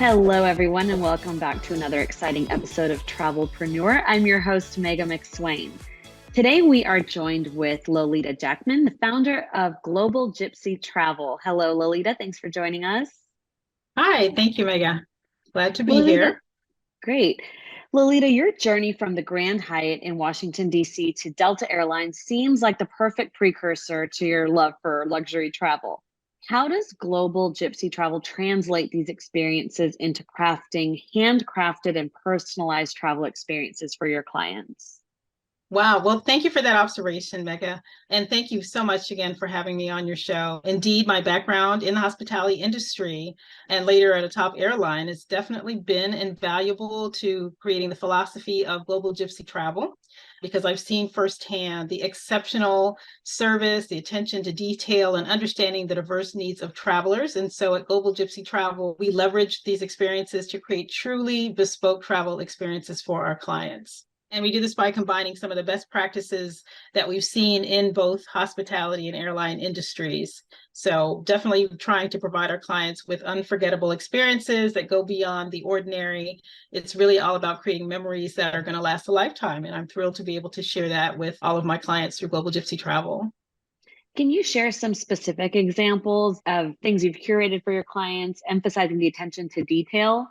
Hello, everyone, and welcome back to another exciting episode of TravelPreneur. I'm your host, Mega McSwain. Today, we are joined with Lolita Jackmon, the founder of Global Gypsy Travel. Hello, Lolita. Thanks for joining us. Hi, thank you, Mega. Glad to be Lolita, here. great. Lolita, your journey from the Grand Hyatt in Washington, D.C. to Delta Airlines seems like the perfect precursor to your love for luxury travel. How does Global Gypsy Travel translate these experiences into crafting handcrafted and personalized travel experiences for your clients? Wow. Well, thank you for that observation, Mega. And thank you so much again for having me on your show. Indeed, my background in the hospitality industry and later at a top airline has definitely been invaluable to creating the philosophy of Global Gypsy Travel, because I've seen firsthand the exceptional service, the attention to detail, and understanding the diverse needs of travelers. And so at Global Gypsy Travel, we leverage these experiences to create truly bespoke travel experiences for our clients. And we do this by combining some of the best practices that we've seen in both hospitality and airline industries. So definitely trying to provide our clients with unforgettable experiences that go beyond the ordinary. It's really all about creating memories that are going to last a lifetime. And I'm thrilled to be able to share that with all of my clients through Global Gypsy Travel. Can you share some specific examples of things you've curated for your clients, emphasizing the attention to detail?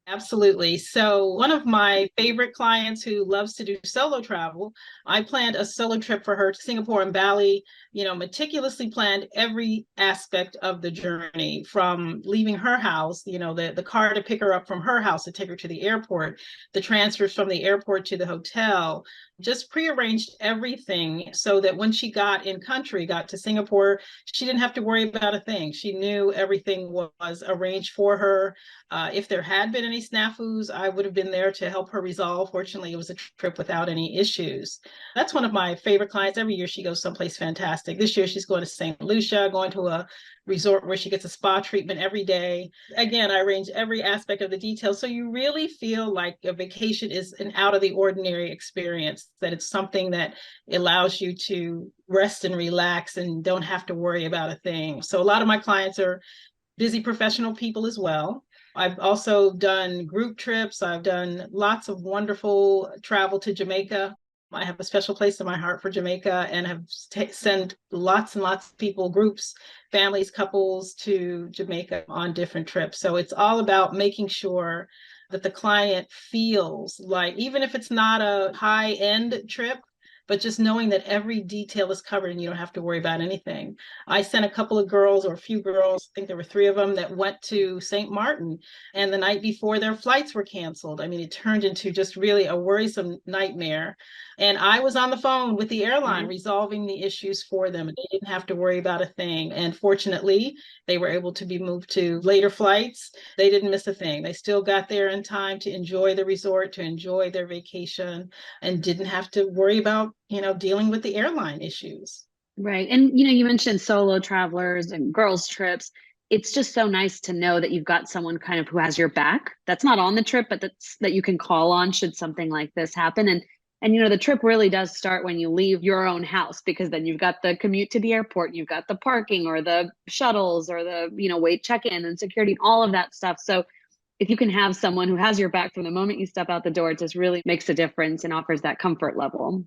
Absolutely. So, one of my favorite clients who loves to do solo travel, I planned a solo trip for her to Singapore and Bali, meticulously planned every aspect of the journey from leaving her house, the car to pick her up from her house to take her to the airport, the transfers from the airport to the hotel, just prearranged everything so that when she got in country, got to Singapore, she didn't have to worry about a thing. She knew everything was arranged for her. If there had been any snafus, I would have been there to help her resolve. Fortunately, it was a trip without any issues. That's one of my favorite clients. Every year she goes someplace fantastic. This year she's going to St. Lucia, going to a resort where she gets a spa treatment every day. Again, I arrange every aspect of the details. So you really feel like a vacation is an out of the ordinary experience, that it's something that allows you to rest and relax and don't have to worry about a thing. So a lot of my clients are busy professional people as well. I've also done group trips. I've done lots of wonderful travel to Jamaica. I have a special place in my heart for Jamaica and have sent lots and lots of people, groups, families, couples to Jamaica on different trips. So it's all about making sure that the client feels like, even if it's not a high end trip, but just knowing that every detail is covered and you don't have to worry about anything. I sent a couple of girls, or a few girls, I think there were three of them, that went to St. Martin, and the night before their flights were canceled. I mean, it turned into just really a worrisome nightmare. And I was on the phone with the airline resolving the issues for them. And they didn't have to worry about a thing. And fortunately, they were able to be moved to later flights. They didn't miss a thing. They still got there in time to enjoy the resort, to enjoy their vacation, and didn't have to worry about, dealing with the airline issues. Right. And you mentioned solo travelers and girls trips. It's just so nice to know that you've got someone kind of who has your back. That's not on the trip, but that you can call on should something like this happen. And the trip really does start when you leave your own house, because then you've got the commute to the airport, you've got the parking or the shuttles or the, wait, check-in and security and all of that stuff. So if you can have someone who has your back from the moment you step out the door, it just really makes a difference and offers that comfort level.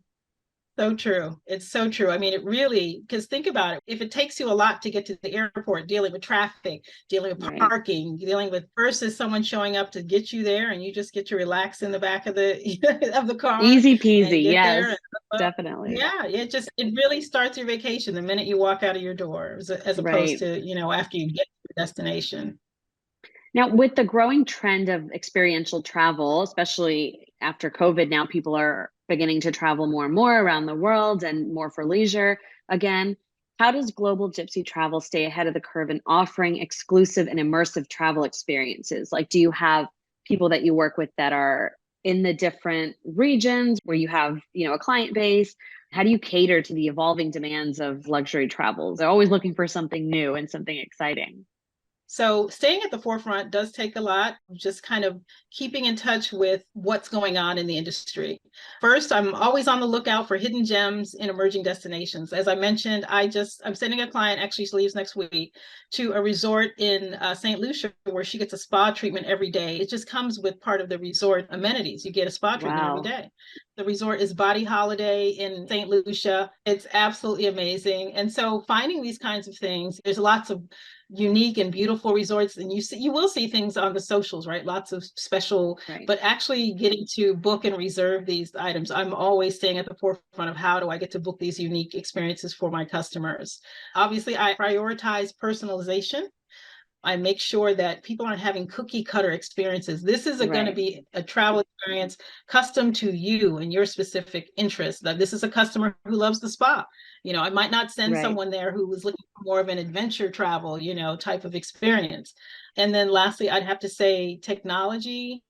So true. It's so true. I mean, it really, because think about it. If it takes you a lot to get to the airport, dealing with traffic, dealing with Right. parking, dealing with versus someone showing up to get you there, and you just get to relax in the back of the of the car Easy and peasy. get Yes, there. definitely. Yeah, it really starts your vacation the minute you walk out of your door, as opposed Right. to, after you get to the destination. Now, with the growing trend of experiential travel, especially after COVID, now people are beginning to travel more and more around the world and more for leisure again. How does Global Gypsy Travel stay ahead of the curve in offering exclusive and immersive travel experiences? Like, do you have people that you work with that are in the different regions where you have, a client base? How do you cater to the evolving demands of luxury travel? They're always looking for something new and something exciting. So staying at the forefront does take a lot, just kind of keeping in touch with what's going on in the industry. First, I'm always on the lookout for hidden gems in emerging destinations. As I mentioned, I'm sending a client, actually she leaves next week, to a resort in St. Lucia where she gets a spa treatment every day. It just comes with part of the resort amenities. You get a spa treatment every Wow. day. The resort is Body Holiday in St. Lucia. It's absolutely amazing. And so finding these kinds of things, there's lots of unique and beautiful resorts, and you will see things on the socials, right? Lots of special, Right. but actually getting to book and reserve these items, I'm always staying at the forefront of how do I get to book these unique experiences for my customers. Obviously, I prioritize personalization. I make sure that people aren't having cookie cutter experiences. This is going to Right. be a travel experience custom to you and your specific interests. That this is a customer who loves the spa. I might not send Right. someone there who was looking for more of an adventure travel, type of experience. And then lastly, I'd have to say technology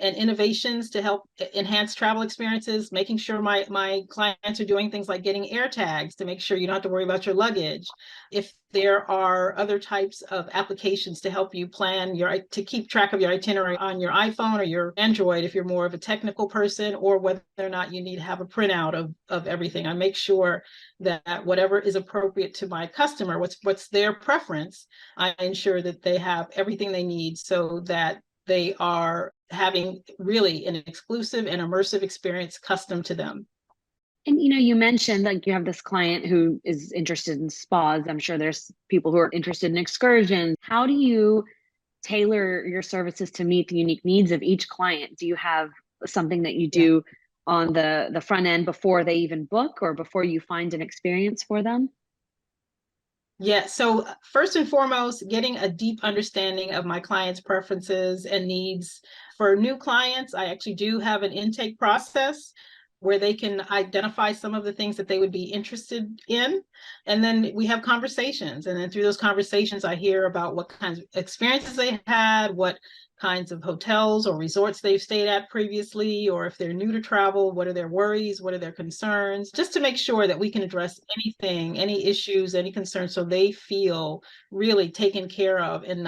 and innovations to help enhance travel experiences, making sure my clients are doing things like getting air tags to make sure you don't have to worry about your luggage. If there are other types of applications to help you to keep track of your itinerary on your iPhone or your Android, if you're more of a technical person, or whether or not you need to have a printout of everything. I make sure that whatever is appropriate to my customer, what's their preference, I ensure that they have everything they need so that they are having really an exclusive and immersive experience custom to them. And you mentioned like you have this client who is interested in spas. I'm sure there's people who are interested in excursions. How do you tailor your services to meet the unique needs of each client? Do you have something that you Yeah. do on the front end before they even book or before you find an experience for them? Yeah, so first and foremost, getting a deep understanding of my clients' preferences and needs. For new clients, I actually do have an intake process where they can identify some of the things that they would be interested in. And then we have conversations. And then through those conversations, I hear about what kinds of experiences they had, what kinds of hotels or resorts they've stayed at previously, or if they're new to travel, what are their worries, what are their concerns, just to make sure that we can address anything, any issues, any concerns, so they feel really taken care of and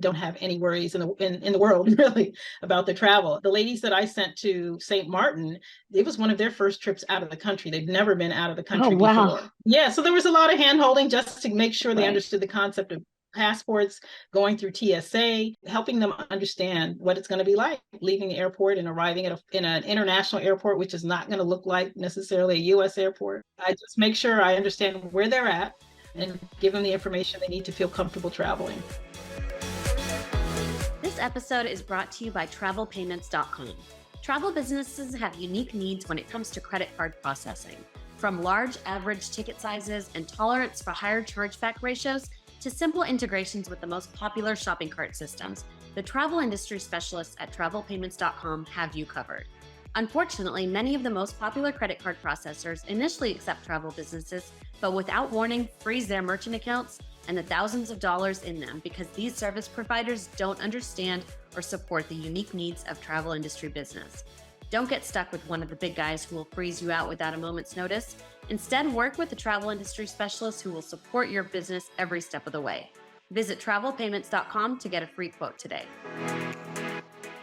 don't have any worries in the world really about their travel. The ladies that I sent to St. Martin, it was one of their first trips out of the country. They've never been out of the Oh, country wow. before. Yeah, so there was a lot of hand holding just to make sure they Right. understood the concept of passports, going through TSA, helping them understand what it's going to be like leaving the airport and arriving in an international airport, which is not going to look like necessarily a US airport. I just make sure I understand where they're at and give them the information they need to feel comfortable traveling. This episode is brought to you by travelpayments.com. Travel businesses have unique needs when it comes to credit card processing, from large average ticket sizes and tolerance for higher chargeback ratios to simple integrations with the most popular shopping cart systems. The travel industry specialists at travelpayments.com have you covered. Unfortunately, many of the most popular credit card processors initially accept travel businesses, but without warning, freeze their merchant accounts and the thousands of dollars in them because these service providers don't understand or support the unique needs of travel industry business. Don't get stuck with one of the big guys who will freeze you out without a moment's notice. Instead, work with the travel industry specialist who will support your business every step of the way. Visit travelpayments.com to get a free quote today.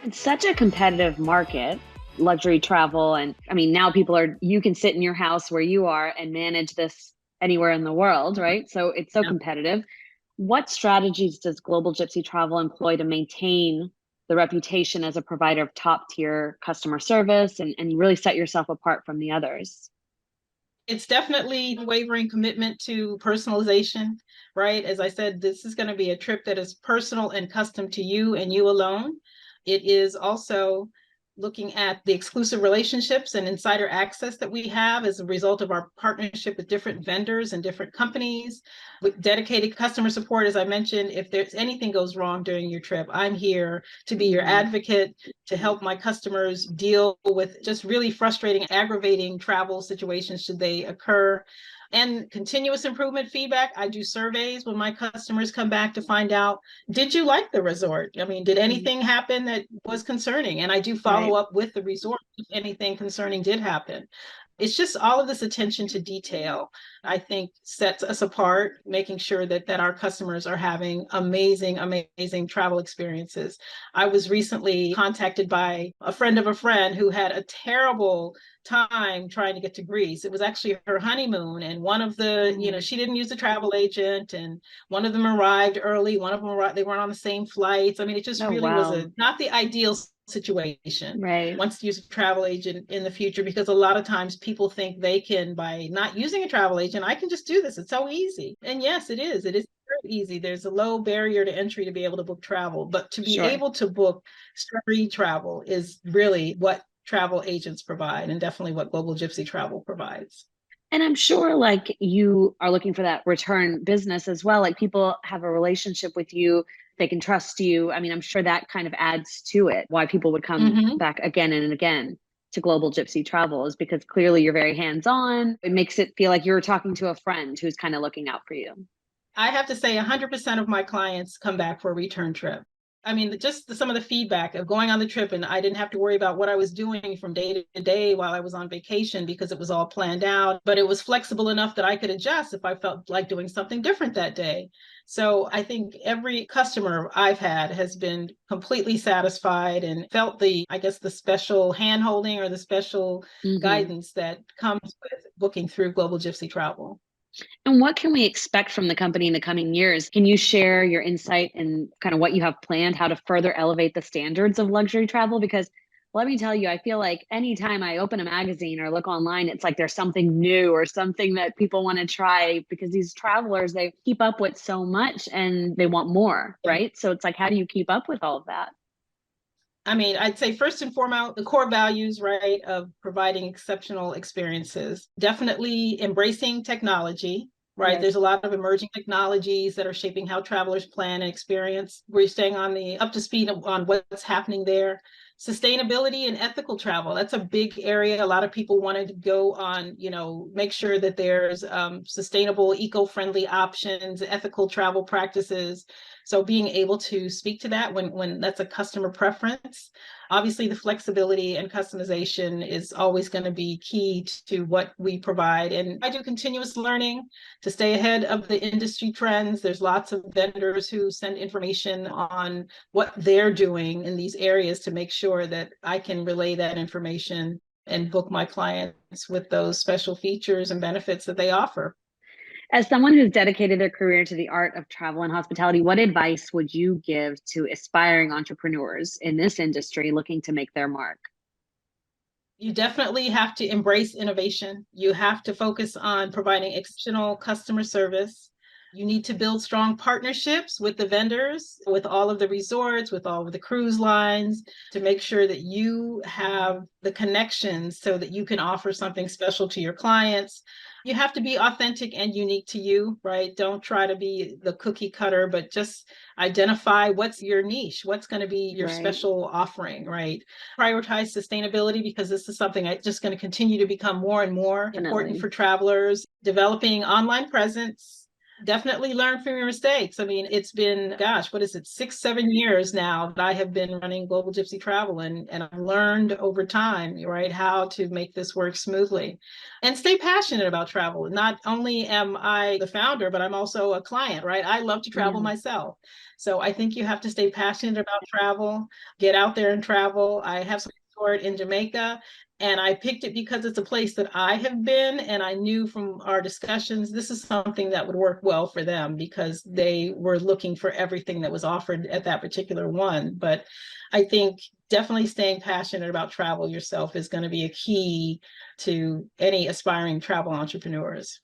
It's such a competitive market, luxury travel. And I mean, now you can sit in your house where you are and manage this anywhere in the world, right? So it's so competitive. What strategies does Global Gypsy Travel employ to maintain the reputation as a provider of top tier customer service and really set yourself apart from the others? It's definitely unwavering commitment to personalization, right? As I said, this is going to be a trip that is personal and custom to you and you alone. It is also looking at the exclusive relationships and insider access that we have as a result of our partnership with different vendors and different companies. With dedicated customer support, as I mentioned, if there's anything goes wrong during your trip, I'm here to be your advocate, to help my customers deal with just really frustrating, aggravating travel situations should they occur. And continuous improvement feedback. I do surveys when my customers come back to find out, did you like the resort? I mean, did anything happen that was concerning? And I do follow up with the resort if anything concerning did happen. It's just all of this attention to detail, I think, sets us apart, making sure that our customers are having amazing, amazing travel experiences. I was recently contacted by a friend of a friend who had a terrible time trying to get to Greece. It was actually her honeymoon, and one of the, she didn't use a travel agent, and one of them arrived early, one of them arrived, they weren't on the same flights. I mean, it just really was not the ideal situation. Right. Wants to use a travel agent in the future, because a lot of times people think they can, by not using a travel agent, I can just do this. It's so easy. And yes, it is. It is very easy. There's a low barrier to entry to be able to book travel, but to be able to book free travel is really what travel agents provide, and definitely what Global Gypsy Travel provides. And I'm sure like you are looking for that return business as well. Like people have a relationship with you, they can trust you. I mean, I'm sure that kind of adds to it. Why people would come back again and again to Global Gypsy Travel is because clearly you're very hands-on. It makes it feel like you're talking to a friend who's kind of looking out for you. I have to say 100% of my clients come back for a return trip. I mean, just some of the feedback of going on the trip, and I didn't have to worry about what I was doing from day to day while I was on vacation, because it was all planned out, but it was flexible enough that I could adjust if I felt like doing something different that day. So I think every customer I've had has been completely satisfied and felt the special hand-holding or the special guidance that comes with booking through Global Gypsy Travel. And what can we expect from the company in the coming years? Can you share your insight and kind of what you have planned, how to further elevate the standards of luxury travel? Because let me tell you, I feel like anytime I open a magazine or look online, it's like there's something new or something that people want to try, because these travelers, they keep up with so much and they want more, right? So it's like, how do you keep up with all of that? I mean, I'd say first and foremost, the core values, right, of providing exceptional experiences. Definitely embracing technology, right? Yes. There's a lot of emerging technologies that are shaping how travelers plan and experience. We're staying up to speed on what's happening there. Sustainability and ethical travel. That's a big area. A lot of people wanted to go on, make sure that there's sustainable, eco-friendly options, ethical travel practices. So being able to speak to that when that's a customer preference. Obviously, the flexibility and customization is always going to be key to what we provide. And I do continuous learning to stay ahead of the industry trends. There's lots of vendors who send information on what they're doing in these areas to make sure that I can relay that information and book my clients with those special features and benefits that they offer. As someone who's dedicated their career to the art of travel and hospitality, what advice would you give to aspiring entrepreneurs in this industry looking to make their mark? You definitely have to embrace innovation. You have to focus on providing exceptional customer service. You need to build strong partnerships with the vendors, with all of the resorts, with all of the cruise lines, to make sure that you have the connections so that you can offer something special to your clients. You have to be authentic and unique to you, right? Don't try to be the cookie cutter, but just identify what's your niche, what's going to be your special offering, right? Prioritize sustainability, because this is something that's just going to continue to become more and more important for travelers. Developing online presence. Definitely learn from your mistakes. I mean, it's been, 6-7 years now that I have been running Global Gypsy Travel, and I've learned over time, right, how to make this work smoothly and stay passionate about travel. Not only am I the founder, but I'm also a client, right? I love to travel myself. So I think you have to stay passionate about travel, get out there and travel. I have some resort in Jamaica, and I picked it because it's a place that I have been, and I knew from our discussions, this is something that would work well for them, because they were looking for everything that was offered at that particular one. But I think definitely staying passionate about travel yourself is going to be a key to any aspiring travel entrepreneurs.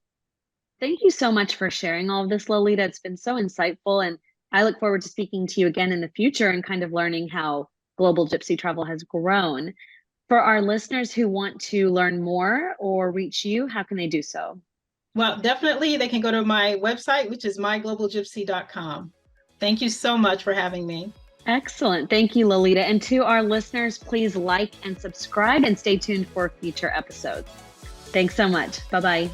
Thank you so much for sharing all of this, Lolita. It's been so insightful, and I look forward to speaking to you again in the future and kind of learning how Global Gypsy Travel has grown. For our listeners who want to learn more or reach you, how can they do so? Well, definitely they can go to my website, which is myglobalgypsy.com. Thank you so much for having me. Excellent. Thank you, Lolita. And to our listeners, please like and subscribe and stay tuned for future episodes. Thanks so much. Bye-bye.